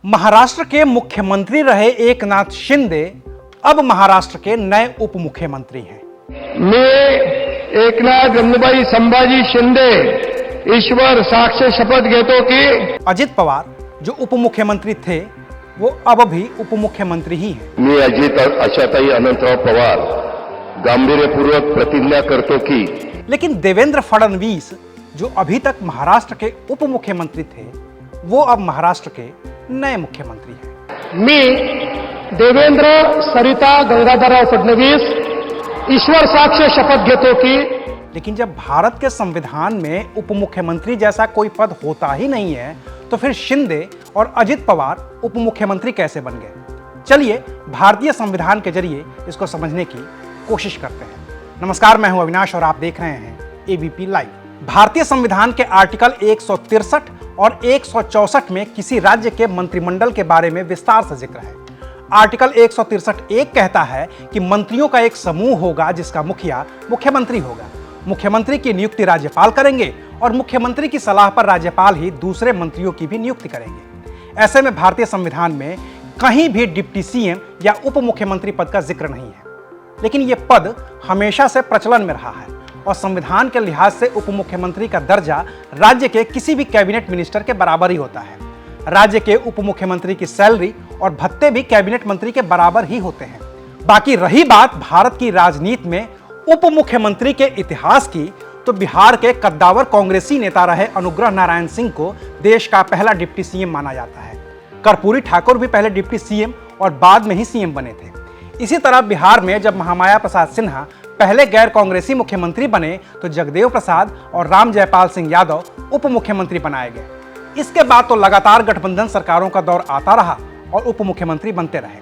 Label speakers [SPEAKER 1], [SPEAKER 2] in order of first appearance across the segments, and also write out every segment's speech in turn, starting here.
[SPEAKER 1] महाराष्ट्र के मुख्यमंत्री रहे एकनाथ शिंदे अब महाराष्ट्र के नए उप मुख्यमंत्री हैं।
[SPEAKER 2] मैं एकनाथ गंगूबाई संभाजी शिंदे ईश्वर साक्ष शपथ घेतो की
[SPEAKER 1] अजित पवार जो उप मुख्यमंत्री थे वो अब भी उप मुख्यमंत्री ही हैं।
[SPEAKER 2] मी अजित आशाताई अनंतराव पवार गांभीर्यपूर्वक प्रतिज्ञा करतो की।
[SPEAKER 1] लेकिन देवेंद्र फडणवीस जो अभी तक महाराष्ट्र के उप मुख्यमंत्री थे वो अब महाराष्ट्र के नए मुख्यमंत्री हैं।
[SPEAKER 2] मी देवेंद्र सरिता गंगाधरराव फडणवीस ईश्वर साक्ष शपथ घेतो की।
[SPEAKER 1] लेकिन जब भारत के संविधान में उप मुख्यमंत्री जैसा कोई पद होता ही नहीं है तो फिर शिंदे और अजित पवार उप मुख्यमंत्री कैसे बन गए? चलिए भारतीय संविधान के जरिए इसको समझने की कोशिश करते हैं। नमस्कार, मैं हूं अविनाश और आप देख रहे हैं एबीपी लाइव। भारतीय संविधान के आर्टिकल 163 और 164 में किसी राज्य के मंत्रिमंडल के बारे में विस्तार से जिक्र है। आर्टिकल 163 एक कहता है कि मंत्रियों का एक समूह होगा जिसका मुखिया मुख्यमंत्री होगा। मुख्यमंत्री की नियुक्ति राज्यपाल करेंगे और मुख्यमंत्री की सलाह पर राज्यपाल ही दूसरे मंत्रियों की भी नियुक्ति करेंगे। ऐसे में भारतीय संविधान में कहीं भी डिप्टी सीएम या उप मुख्यमंत्री पद का जिक्र नहीं है, लेकिन यह पद हमेशा से प्रचलन में रहा है और संविधान के लिहाज से उप मुख्यमंत्री का दर्जा राज्य के किसी भी कैबिनेट मिनिस्टर के बराबर ही होता है। राज्य के उप मुख्यमंत्री की सैलरी और भत्ते भी कैबिनेट मंत्री के बराबर ही होते हैं। बाकी रही बात भारत की राजनीति में उप मुख्यमंत्री के इतिहास की, तो बिहार के कद्दावर कांग्रेसी नेता रहे अनुग्रह नारायण सिंह को देश का पहला डिप्टी सीएम माना जाता है। कर्पूरी ठाकुर भी पहले डिप्टी सीएम और बाद में ही सीएम बने थे। इसी तरह बिहार में जब महामाया प्रसाद सिन्हा पहले गैर कांग्रेसी मुख्यमंत्री बने तो जगदेव प्रसाद और राम जयपाल सिंह यादव उप मुख्यमंत्री बनाए गए। इसके बाद तो लगातार गठबंधन सरकारों का दौर आता रहा और उप मुख्यमंत्री बनते रहे।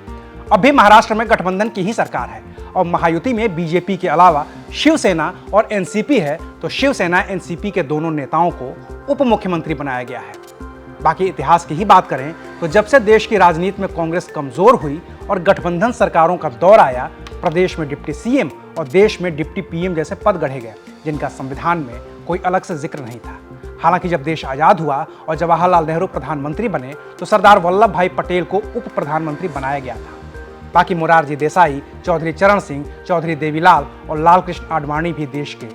[SPEAKER 1] अब भी महाराष्ट्र में गठबंधन की ही सरकार है और महायुति में बीजेपी के अलावा शिवसेना और एनसीपी है, तो शिवसेना एनसीपी के दोनों नेताओं को उप मुख्यमंत्री बनाया गया है। बाकी इतिहास की ही बात करें तो जब से देश की राजनीति में कांग्रेस कमजोर हुई और गठबंधन सरकारों का दौर आया, प्रदेश में डिप्टी सीएम और देश में डिप्टी पीएम जैसे पद गढ़े गए जिनका संविधान में कोई अलग से जिक्र नहीं था। हालांकि जब देश आजाद हुआ और जवाहरलाल नेहरू प्रधानमंत्री बने तो सरदार वल्लभ भाई पटेल को उप प्रधानमंत्री बनाया गया था। बाकी मोरारजी देसाई, चौधरी चरण सिंह, चौधरी देवीलाल और लाल कृष्ण आडवाणी भी देश के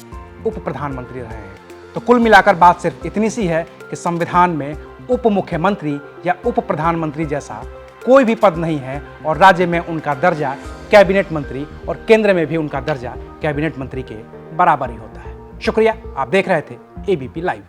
[SPEAKER 1] उप प्रधानमंत्री रहे हैं। तो कुल मिलाकर बात सिर्फ इतनी सी है कि संविधान में उप मुख्यमंत्री या उप प्रधानमंत्री जैसा कोई भी पद नहीं है और राज्य में उनका दर्जा कैबिनेट मंत्री और केंद्र में भी उनका दर्जा कैबिनेट मंत्री के बराबर ही होता है। शुक्रिया, आप देख रहे थे एबीपी लाइव।